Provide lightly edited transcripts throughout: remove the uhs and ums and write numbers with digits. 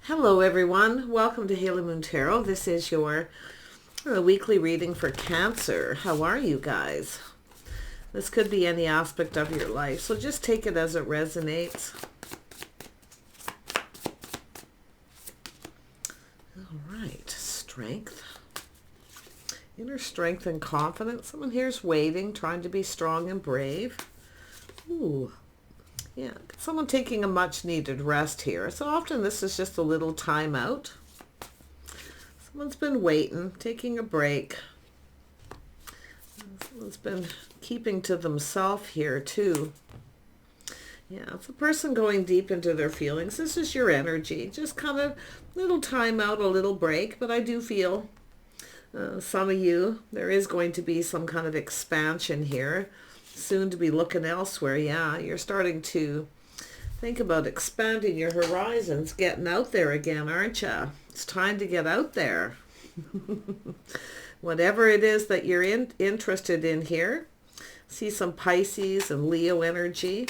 Hello everyone, welcome to Haley Moon Tarot. This is your weekly reading for Cancer. How are you guys? This could be any aspect of your life, so just take it as it resonates. All right, strength. Inner strength and confidence. Someone here is waiting, trying to be strong and brave. Ooh. Yeah, someone taking a much needed rest here. So often this is just a little time out. Someone's been waiting, taking a break. Someone's been keeping to themselves here too. Yeah, it's a person going deep into their feelings. This is your energy. Just kind of little time out, a little break. But I do feel some of you, there is going to be some kind of expansion here. Soon to be looking elsewhere. Yeah, you're starting to think about expanding your horizons, getting out there again, aren't you? It's time to get out there. Whatever it is that you're interested in here. See some Pisces and Leo energy.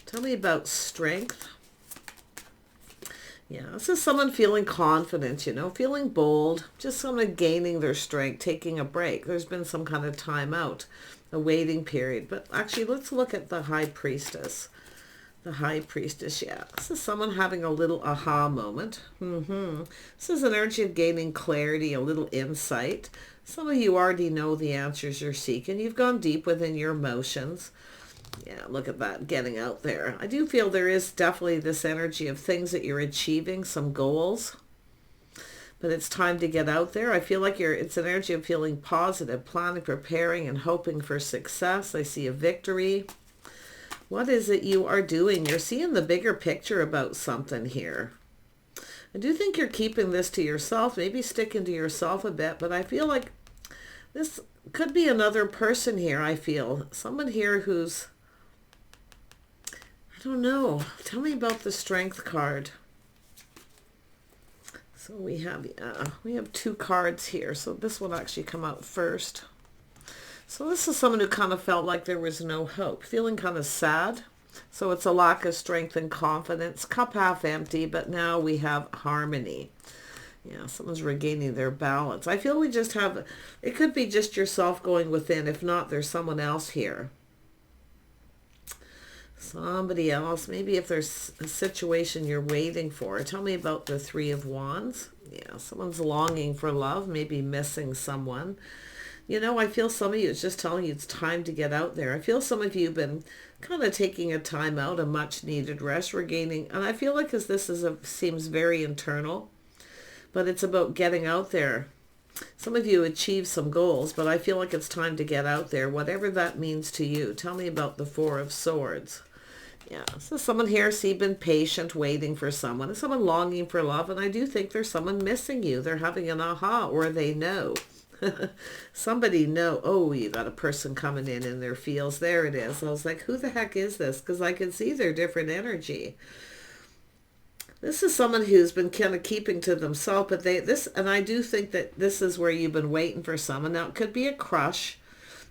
Tell me about strength. Yeah, this is someone feeling confident, feeling bold, just someone gaining their strength, taking a break. There's been some kind of time out, a waiting period. But actually, let's look at the High Priestess. The High Priestess, yeah. This is someone having a little aha moment. This is an energy of gaining clarity, a little insight. Some of you already know the answers you're seeking. You've gone deep within your emotions. Yeah, look at that, getting out there. I do feel there is definitely this energy of things that you're achieving, some goals. But it's time to get out there. I feel like it's an energy of feeling positive, planning, preparing, and hoping for success. I see a victory. What is it you are doing? You're seeing the bigger picture about something here. I do think you're keeping this to yourself, maybe sticking to yourself a bit, but I feel like this could be another person here, I feel. Someone here who's, I don't know. Tell me about the Strength card. So we have two cards here. So this will actually come out first. So this is someone who kind of felt like there was no hope, feeling kind of sad. So it's a lack of strength and confidence, cup half empty, but now we have harmony. Yeah, someone's regaining their balance. I feel we just have, it could be just yourself going within. If not, there's someone else here. Somebody else, maybe if there's a situation you're waiting for. Tell me about the Three of Wands. Yeah, someone's longing for love, maybe missing someone. I feel some of you, it's just telling you it's time to get out there. I feel some of you have been kind of taking a time out, a much needed rest, regaining. And I feel like because this seems very internal, but it's about getting out there. Some of you achieved some goals, but I feel like it's time to get out there, whatever that means to you. Tell me about the Four of Swords. Yeah, so someone here, been patient, waiting for someone. Someone longing for love, and I do think there's someone missing you. They're having an aha, or they know. Somebody know. Oh, you got a person coming in their feels. There it is. I was like, who the heck is this? Because I can see their different energy. This is someone who's been kind of keeping to themselves, but and I do think that this is where you've been waiting for someone. Now, it could be a crush,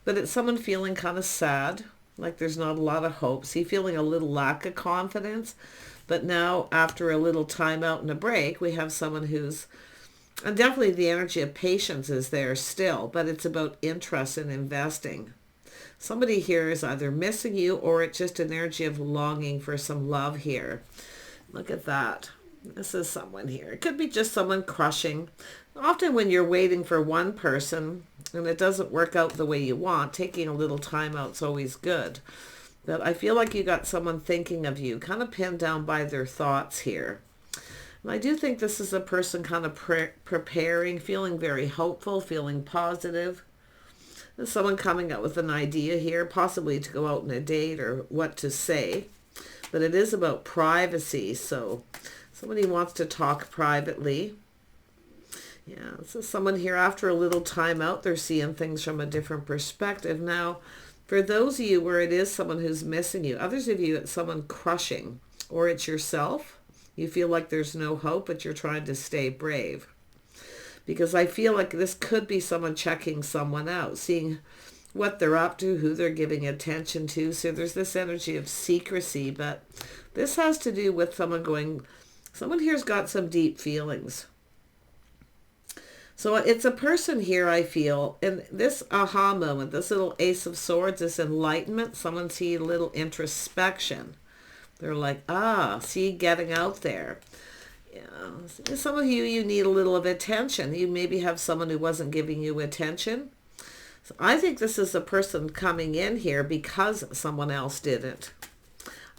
but it's someone feeling kind of sad, like there's not a lot of hope. See, feeling a little lack of confidence. But now, after a little time out and a break, we have someone who's, and definitely the energy of patience is there still, but it's about interest in investing. Somebody here is either missing you, or it's just an energy of longing for some love here. Look at that. This is someone here. It could be just someone crushing. Often when you're waiting for one person and it doesn't work out the way you want, taking a little time out is always good. But I feel like you got someone thinking of you, kind of pinned down by their thoughts here. And I do think this is a person kind of preparing, feeling very hopeful, feeling positive. There's someone coming up with an idea here, possibly to go out on a date or what to say. But it is about privacy, so somebody wants to talk privately. Yeah, so someone here, after a little time out, they're seeing things from a different perspective. Now, for those of you where it is someone who's missing you, others of you, it's someone crushing, or it's yourself. You feel like there's no hope, but you're trying to stay brave. Because I feel like this could be someone checking someone out, seeing what they're up to, who they're giving attention to. So there's this energy of secrecy, but this has to do with someone going Someone here's got some deep feelings. So it's a person here, I feel, in this aha moment, this little Ace of Swords, this enlightenment, someone see a little introspection. They're like, see, getting out there. Yeah. Some of you need a little of attention. You maybe have someone who wasn't giving you attention. So I think this is a person coming in here because someone else didn't.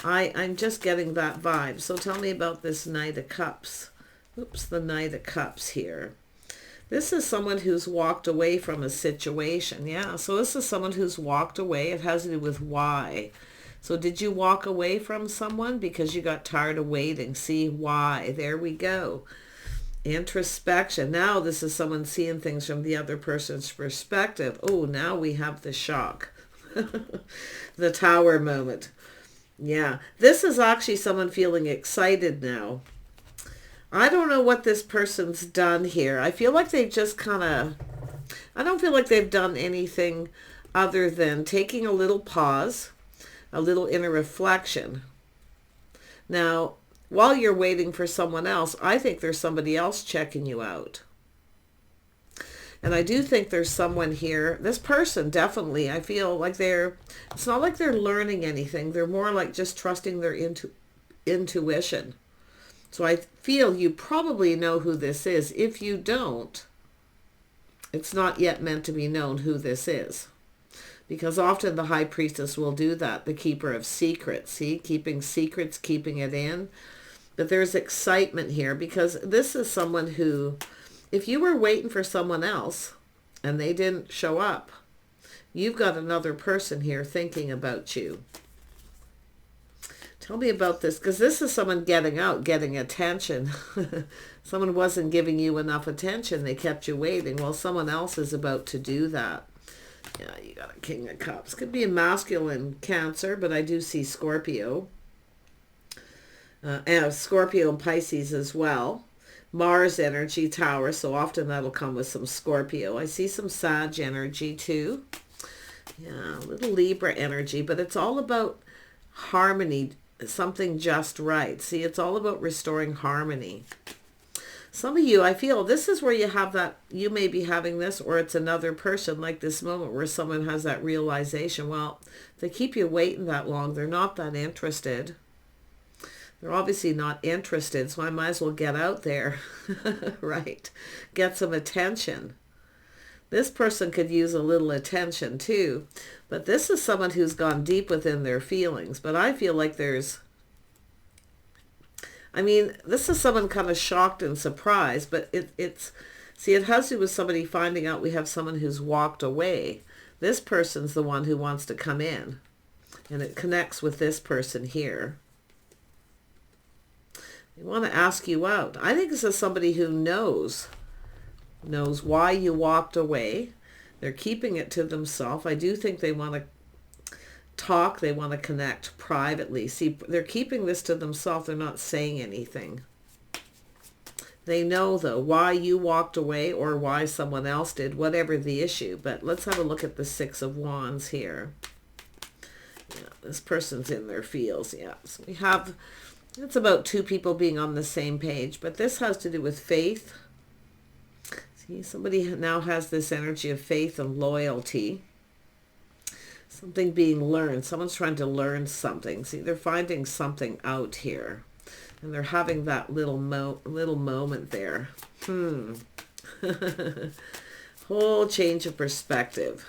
I'm just getting that vibe. So tell me about this Knight of Cups. Oops, the Knight of Cups here. This is someone who's walked away from a situation. Yeah, so this is someone who's walked away. It has to do with why. So did you walk away from someone because you got tired of waiting? See, why? There we go. Introspection. Now this is someone seeing things from the other person's perspective. Oh, now we have the shock. The Tower moment. Yeah, this is actually someone feeling excited now. I don't know what this person's done here. I feel like they've just I don't feel like they've done anything other than taking a little pause, a little inner reflection. Now, while you're waiting for someone else, I think there's somebody else checking you out. And I do think there's someone here, this person definitely, I feel like it's not like they're learning anything. They're more like just trusting their intuition. So I feel you probably know who this is. If you don't, it's not yet meant to be known who this is. Because often the High Priestess will do that, the Keeper of Secrets. See, keeping secrets, keeping it in. But there's excitement here because this is someone who, if you were waiting for someone else and they didn't show up, you've got another person here thinking about you. Tell me about this, because this is someone getting out, getting attention. Someone wasn't giving you enough attention. They kept you waiting. Well, someone else is about to do that. Yeah, you got a King of Cups. Could be a masculine Cancer, but I do see Scorpio. And Scorpio and Pisces as well. Mars energy, Taurus, so often that'll come with some Scorpio. I see some Sag energy too. Yeah, a little Libra energy, but it's all about harmony, something just right. See, it's all about restoring harmony. Some of you, I feel this is where you have that, you may be having this, or it's another person, like this moment where someone has that realization. Well, they keep you waiting that long. They're not that interested. They're obviously not interested, so I might as well get out there, right? Get some attention. This person could use a little attention too, but this is someone who's gone deep within their feelings. But I feel like this is someone kind of shocked and surprised, but see, it has to do with somebody finding out we have someone who's walked away. This person's the one who wants to come in, and it connects with this person here. They want to ask you out. I think this is somebody who knows why you walked away. They're keeping it to themselves. I do think they want to talk. They want to connect privately. See, they're keeping this to themselves. They're not saying anything. They know, though, why you walked away or why someone else did, whatever the issue. But let's have a look at the Six of Wands here. Yeah, this person's in their feels. Yeah, so we have, it's about two people being on the same page. But this has to do with faith. See, somebody now has this energy of faith and loyalty. Something being learned. Someone's trying to learn something. See, they're finding something out here. And they're having that little moment there. Whole change of perspective.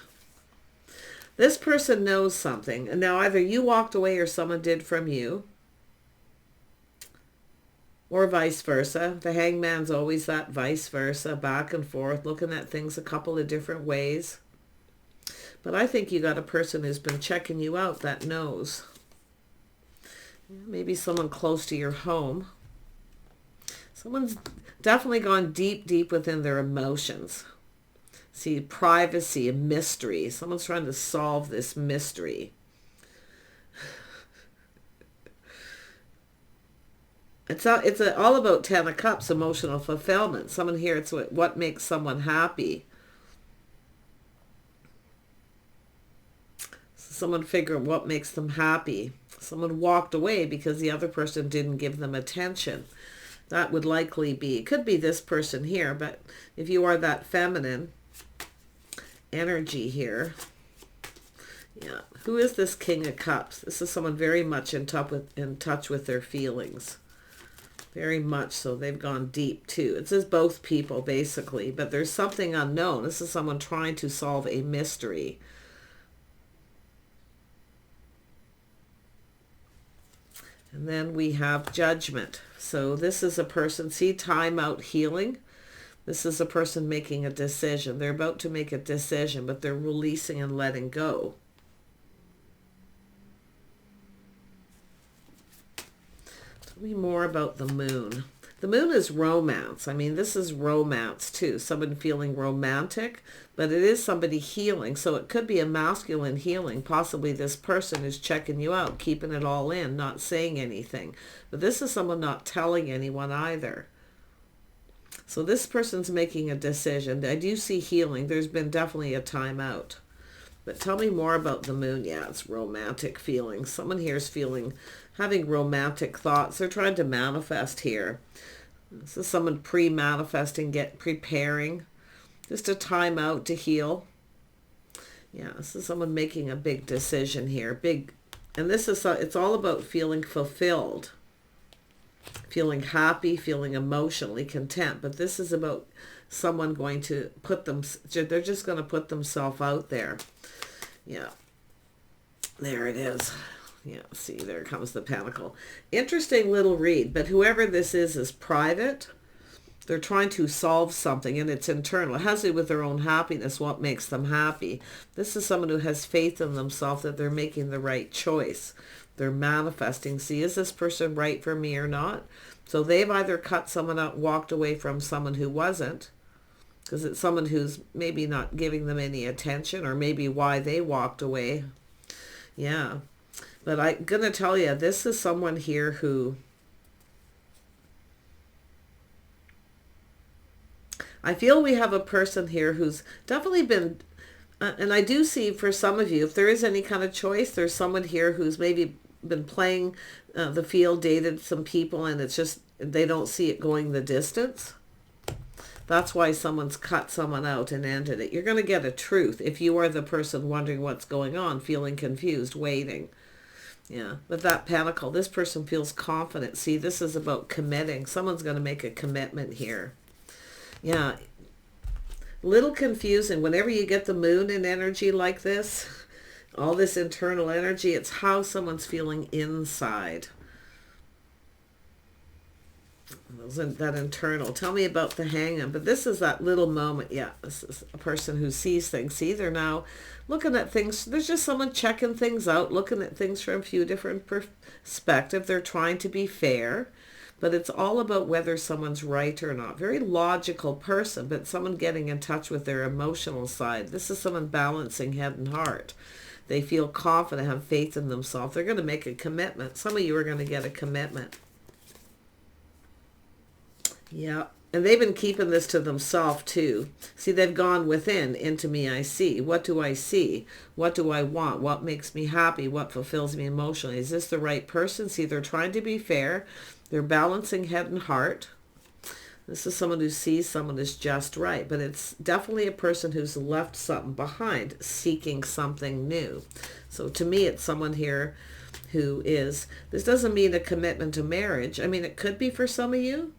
This person knows something. And now either you walked away or someone did from you. Or vice versa. The Hangman's always that vice versa, back and forth, looking at things a couple of different ways. But I think you got a person who's been checking you out that knows. Maybe someone close to your home. Someone's definitely gone deep, deep within their emotions. See, privacy, a mystery. Someone's trying to solve this mystery. It's all about 10 of Cups, emotional fulfillment. Someone here, it's what makes someone happy. Someone figuring what makes them happy. Someone walked away because the other person didn't give them attention. That would likely be, it could be this person here, but if you are that feminine energy here, yeah. Who is this King of Cups? This is someone very much in touch with their feelings. Very much so. They've gone deep too. It says both people basically, but there's something unknown. This is someone trying to solve a mystery. And then we have Judgment. So this is a person, see, time out healing. This is a person making a decision. They're about to make a decision, but they're releasing and letting go. Tell me more about the Moon. The Moon is romance. I mean, this is romance too. Someone feeling romantic, but it is somebody healing. So it could be a masculine healing. Possibly this person is checking you out, keeping it all in, not saying anything. But this is someone not telling anyone either. So this person's making a decision. I do see healing. There's been definitely a time out. But tell me more about the Moon. Yeah, it's romantic feelings. Someone here is having romantic thoughts. They're trying to manifest here. This is someone pre-manifesting, preparing. Just a time out to heal. Yeah, this is someone making a big decision here. And this is, it's all about feeling fulfilled. Feeling happy, feeling emotionally content. But this is about someone going to they're just going to put themselves out there. Yeah, there it is. Yeah, see, there comes the Pentacle. Interesting little read, but whoever this is private. They're trying to solve something, and it's internal. It has to do with their own happiness, what makes them happy. This is someone who has faith in themselves that they're making the right choice. They're manifesting. See, is this person right for me or not? So they've either cut someone out, walked away from someone who wasn't, because it's someone who's maybe not giving them any attention, or maybe why they walked away. Yeah. But I'm going to tell you, this is someone here who, I feel we have a person here who's definitely been, and I do see for some of you, if there is any kind of choice, there's someone here who's maybe been playing the field, dated some people, and it's just, they don't see it going the distance. That's why someone's cut someone out and ended it. You're going to get a truth if you are the person wondering what's going on, feeling confused, waiting. Yeah, but that Pentacle, this person feels confident. See, this is about committing. Someone's going to make a commitment here. Yeah, little confusing. Whenever you get the Moon in energy like this, all this internal energy, it's how someone's feeling inside. That internal. Tell me about the Hangman. But this is that little moment. Yeah, this is a person who sees things. See, they're now looking at things. There's just someone checking things out, looking at things from a few different perspectives. They're trying to be fair, but it's all about whether someone's right or not. Very logical person, but someone getting in touch with their emotional side. This is someone balancing head and heart. They feel confident, have faith in themselves. They're going to make a commitment. Some of you are going to get a commitment. Yeah, and they've been keeping this to themselves too. See, they've gone within, into me I see. What do I see? What do I want? What makes me happy? What fulfills me emotionally? Is this the right person? See, they're trying to be fair. They're balancing head and heart. This is someone who sees someone as just right, but it's definitely a person who's left something behind, seeking something new. So to me, it's someone here who is, this doesn't mean a commitment to marriage. I mean, it could be for some of you.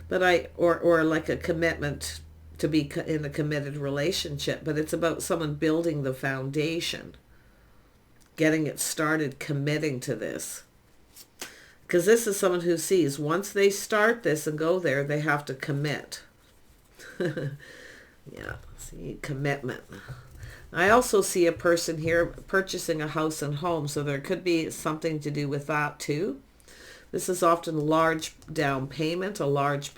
But or like a commitment to be in a committed relationship, but it's about someone building the foundation, getting it started, committing to this. Because this is someone who sees once they start this and go there, they have to commit. Yeah, see, commitment. I also see a person here purchasing a house and home, so there could be something to do with that too. This is often large down payment, a large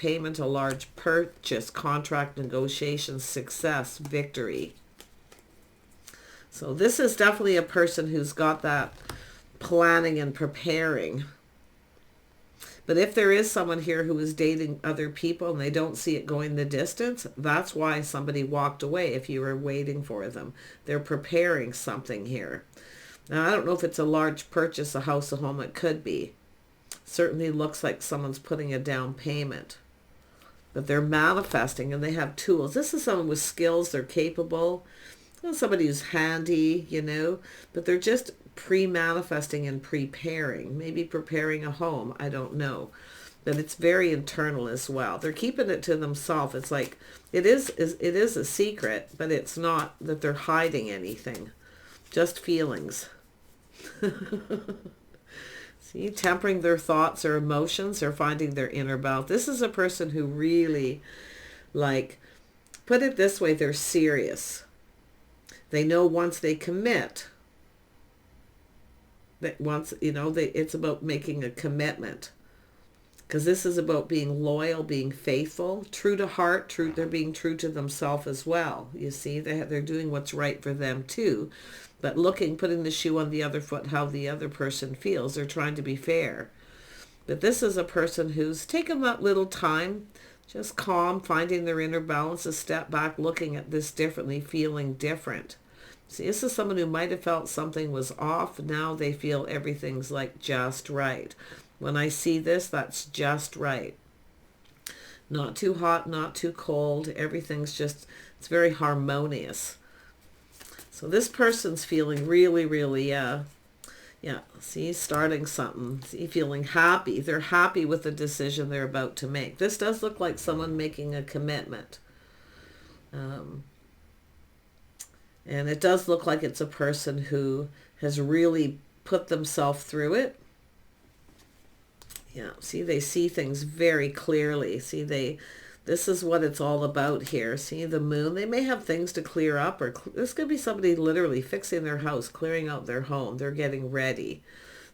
purchase, contract negotiations, success, victory. So this is definitely a person who's got that planning and preparing. But if there is someone here who is dating other people and they don't see it going the distance, that's why somebody walked away if you were waiting for them. They're preparing something here. Now, I don't know if it's a large purchase, a house, a home, it could be. Certainly looks like someone's putting a down payment. But they're manifesting and they have tools. This is someone with skills. They're capable. Somebody who's handy, you know, but they're just pre-manifesting and preparing, maybe preparing a home. I don't know, but it's very internal as well. They're keeping it to themselves. It's like it is a secret, but it's not that they're hiding anything, just feelings. See, tempering their thoughts or emotions or finding their inner balance. This is a person who really, like, put it this way, they're serious. They know once they commit, that once, you know, it's about making a commitment. Because this is about being loyal, being faithful, true to heart, they're being true to themselves as well. You see, they're doing what's right for them too. But putting the shoe on the other foot, how the other person feels. They're trying to be fair. But this is a person who's taken that little time, just calm, finding their inner balance, a step back, looking at this differently, feeling different. See, this is someone who might have felt something was off. Now they feel everything's like just right. When I see this, that's just right. Not too hot, not too cold. Everything's just, it's very harmonious. So this person's feeling really, really, see, starting something. See, feeling happy. They're happy with the decision they're about to make. This does look like someone making a commitment. And it does look like it's a person who has really put themselves through it. Yeah, see, they see things very clearly. See, this is what it's all about here. See, the moon, they may have things to clear up, or this could be somebody literally fixing their house, clearing out their home. They're getting ready,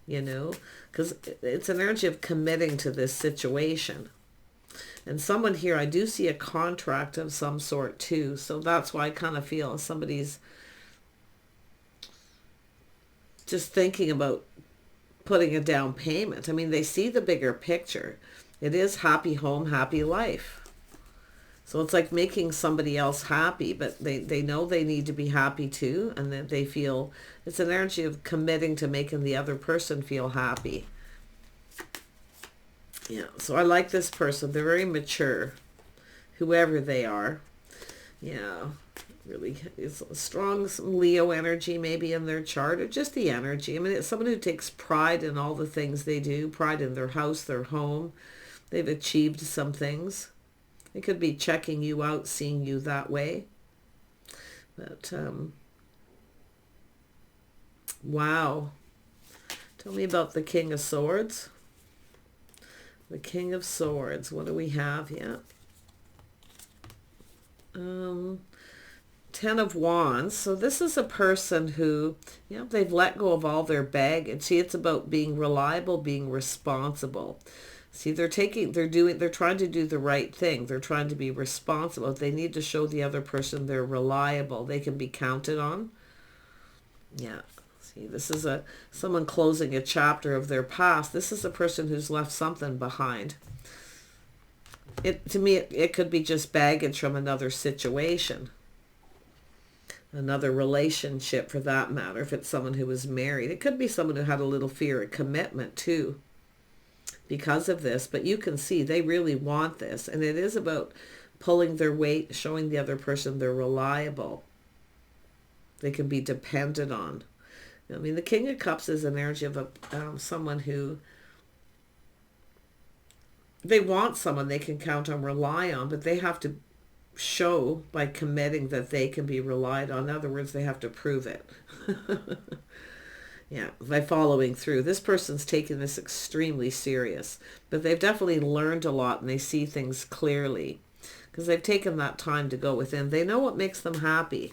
you know, because it's an energy of committing to this situation. And someone here, I do see a contract of some sort too. So that's why I kind of feel somebody's just thinking about putting a down payment. I mean, they see the bigger picture. It is happy home, happy life. So it's like making somebody else happy, but they know they need to be happy too. And that they feel it's an energy of committing to making the other person feel happy. Yeah, so I like this person. They're very mature, whoever they are. Yeah, really is a strong Leo energy maybe in their chart, or just the energy. I mean, it's someone who takes pride in all the things they do, pride in their house, their home. They've achieved some things. It could be checking you out, seeing you that way. But, wow. Tell me about the King of Swords. The King of Swords. What do we have? Yeah. 10 of Wands. So this is a person who, they've let go of all their baggage. See, it's about being reliable, being responsible. See, they're trying to do the right thing. They're trying to be responsible. They need to show the other person they're reliable. They can be counted on. Yeah. See, this is someone closing a chapter of their past. This is a person who's left something behind. To me, it could be just baggage from another situation, another relationship for that matter. If it's someone who was married, it could be someone who had a little fear of commitment too because of this. But you can see they really want this, and it is about pulling their weight, showing the other person they're reliable. They can be depended on. I mean, the King of Cups is an energy of someone who they want someone they can count on, rely on, but they have to show by committing that they can be relied on. In other words, they have to prove it. Yeah, by following through. This person's taking this extremely serious, but they've definitely learned a lot and they see things clearly because they've taken that time to go within. They know what makes them happy.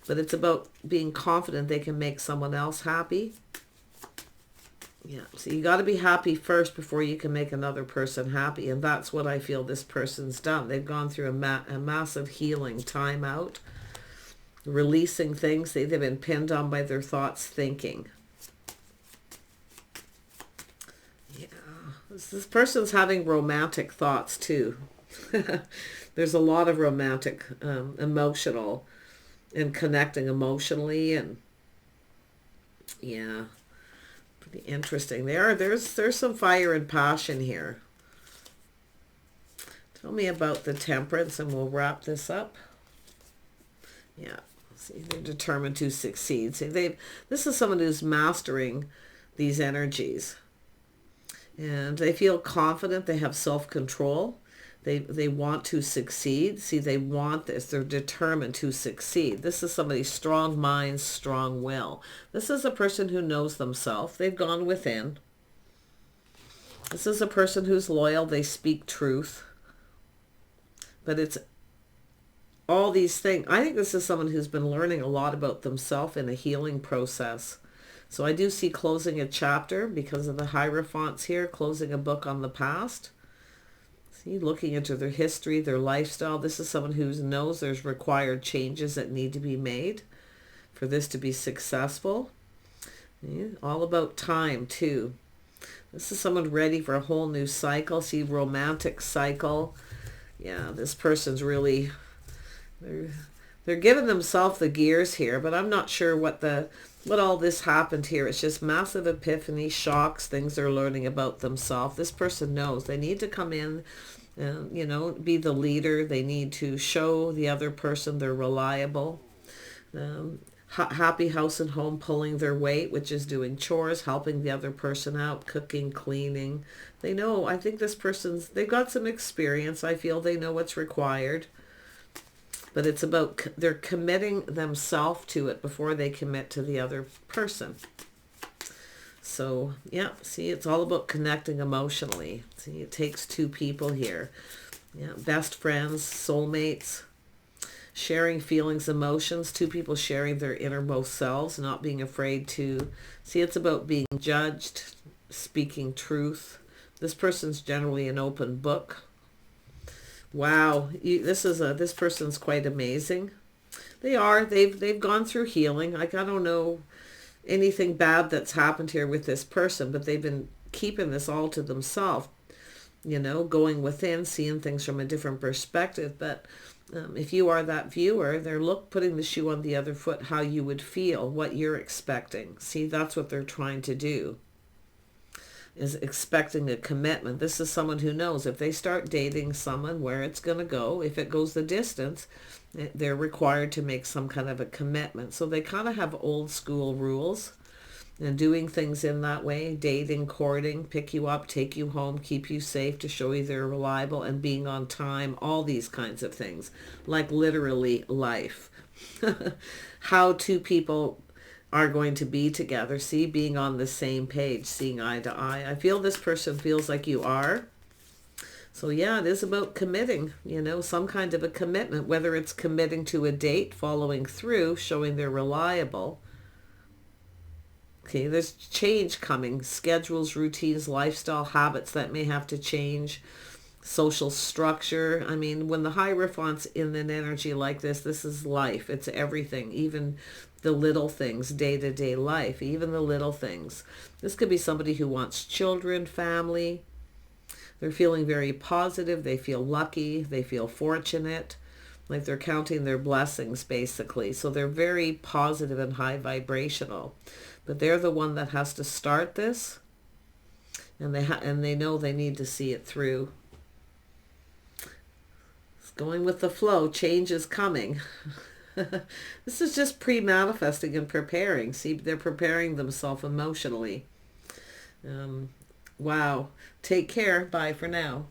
But it's about being confident they can make someone else happy. Yeah, so you got to be happy first before you can make another person happy. And that's what I feel this person's done. They've gone through a massive healing time out, releasing things they've been pinned on by their thoughts, thinking. Yeah, this person's having romantic thoughts too. There's a lot of romantic, emotional, and connecting emotionally, and yeah, Be interesting. There's some fire and passion here. Tell me about the Temperance and we'll wrap this up. Yeah. See, they're determined to succeed. See, this is someone who's mastering these energies. And they feel confident. They have self-control. They want to succeed. See, they want this. They're determined to succeed. This is somebody strong mind, strong will. This is a person who knows themselves. They've gone within. This is a person who's loyal. They speak truth. But it's all these things. I think this is someone who's been learning a lot about themselves in a healing process. So I do see closing a chapter because of the Hierophants here, closing a book on the past. See, looking into their history, their lifestyle. This is someone who knows there's required changes that need to be made for this to be successful. Yeah, all about time too. This is someone ready for a whole new cycle. See, romantic cycle. Yeah, this person's really, they're giving themselves the gears here, but I'm not sure what all this happened here. It's just massive epiphany, shocks, things they're learning about themselves. This person knows they need to come in and, you know, be the leader. They need to show the other person they're reliable. Happy house and home, pulling their weight, which is doing chores, helping the other person out, cooking, cleaning. They know, I think this person's, they've got some experience. I feel they know what's required. But it's about, they're committing themselves to it before they commit to the other person. So, yeah, see, it's all about connecting emotionally. See, it takes two people here. Yeah, best friends, soulmates, sharing feelings, emotions, two people sharing their innermost selves, not being afraid to, see, it's about being judged, speaking truth. This person's generally an open book. Wow, this person's quite amazing. They've gone through healing. Like, I don't know anything bad that's happened here with this person, but they've been keeping this all to themselves, you know, going within, seeing things from a different perspective. But if you are that viewer, they're putting the shoe on the other foot, how you would feel, what you're expecting. See, that's what they're trying to do, is expecting a commitment. This is someone who knows if they start dating someone, where it's going to go. If it goes the distance, they're required to make some kind of a commitment. So they kind of have old school rules and doing things in that way. Dating, courting, pick you up, take you home, keep you safe, to show you they're reliable, and being on time, all these kinds of things. Like literally life. How two people are going to be together. See, being on the same page, seeing eye to eye. I feel this person feels like you are. So yeah, it is about committing, you know, some kind of a commitment, whether it's committing to a date, following through, showing they're reliable. Okay, there's change coming. Schedules, routines, lifestyle habits that may have to change. Social structure. I mean, when the Hierophant's in an energy like this is life. It's everything. Even the little things, day-to-day life, even the little things. This could be somebody who wants children, family. They're feeling very positive. They feel lucky. They feel fortunate. Like they're counting their blessings, basically. So they're very positive and high vibrational. But they're the one that has to start this. And they know they need to see it through. It's going with the flow. Change is coming. This is just pre-manifesting and preparing. See, they're preparing themselves emotionally. Wow. Take care. Bye for now.